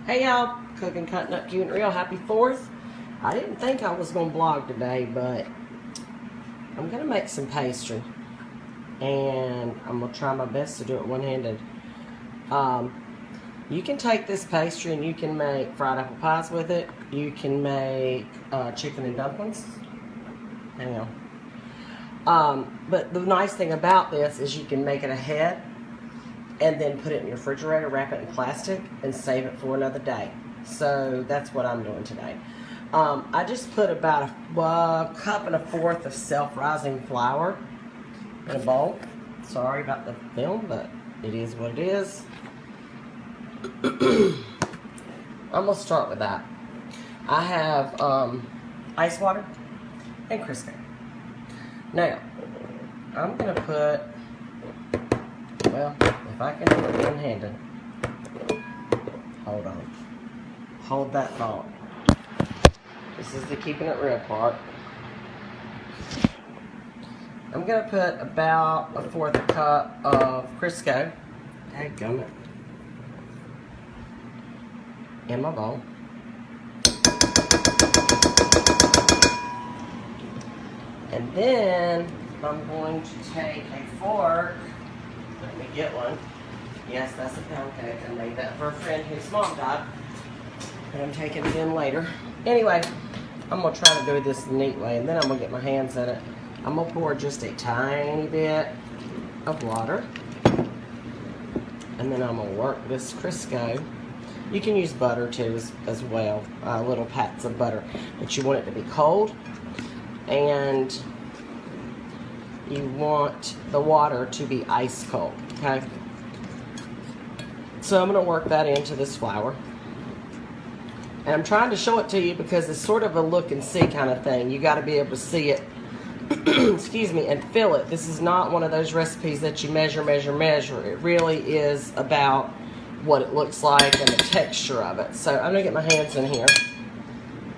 Hey y'all, cooking, cutting up cute and real. Happy 4th. I didn't think I was going to vlog today, but I'm going to make some pastry. And I'm going to try my best to do it one-handed. You can take this pastry and you can make fried apple pies with it. You can make chicken and dumplings. Hang on. But the nice thing about this is you can make it ahead and then put it in your refrigerator, wrap it in plastic, and save it for another day. So that's what I'm doing today. I just put about a cup and a fourth of self-rising flour in a bowl. Sorry about the film, but it is what it is. I'm going to start with that. I have ice water and Crisco. Now, I'm going to put, well, if I can do it one-handed. Hold on. Hold that thought. This is the keeping it real part. I'm going to put about a fourth cup of Crisco. Dadgummit. In my bowl. And then I'm going to take a fork. Let me get one. Yes, that's a pound cake. I made that for a friend whose mom died. And I'm taking it in later. Anyway, I'm going to try to do this the neat way. And then I'm going to get my hands in it. I'm going to pour just a tiny bit of water. And then I'm going to work this Crisco. You can use butter too as well. Little pats of butter. But you want it to be cold. And you want the water to be ice cold, okay? So I'm going to work that into this flour. And I'm trying to show it to you because it's sort of a look and see kind of thing. You got to be able to see it, excuse me, and feel it. This is not one of those recipes that you measure. It really is about what it looks like and the texture of it. So I'm going to get my hands in here.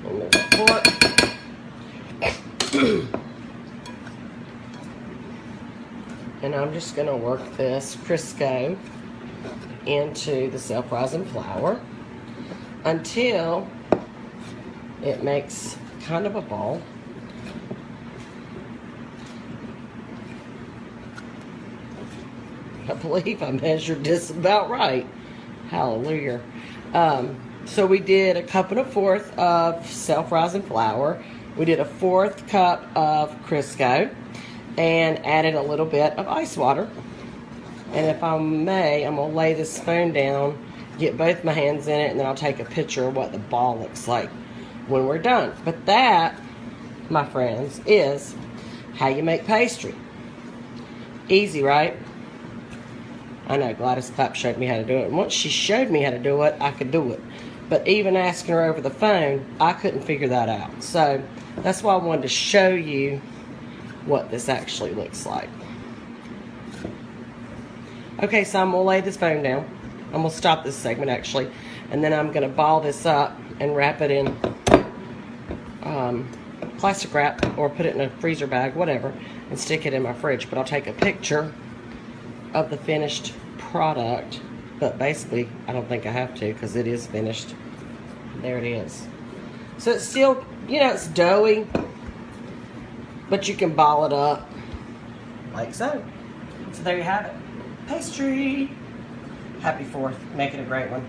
Move the fork. And I'm just going to work this Crisco into the self-rising flour until it makes kind of a ball. I believe I measured this about right. Hallelujah. So we did a cup and a fourth of self-rising flour. We did a fourth cup of Crisco and added a little bit of ice water. And if I may, I'm going to lay this spoon down, get both my hands in it, and then I'll take a picture of what the ball looks like when we're done. But that, my friends, is how you make pastry. Easy, right? I know Gladys Clapp showed me how to do it. And once she showed me how to do it, I could do it. But even asking her over the phone, I couldn't figure that out. So that's why I wanted to show you what this actually looks like. Okay, so I'm going to lay this phone down. I'm going to stop this segment actually. And then I'm going to ball this up and wrap it in plastic wrap or put it in a freezer bag, whatever, and stick it in my fridge. But I'll take a picture of the finished product. But basically, I don't think I have to because it is finished. There it is. So it's still, you know, it's doughy. But you can ball it up like so. So there you have it. Pastry. Happy 4th. Make it a great one.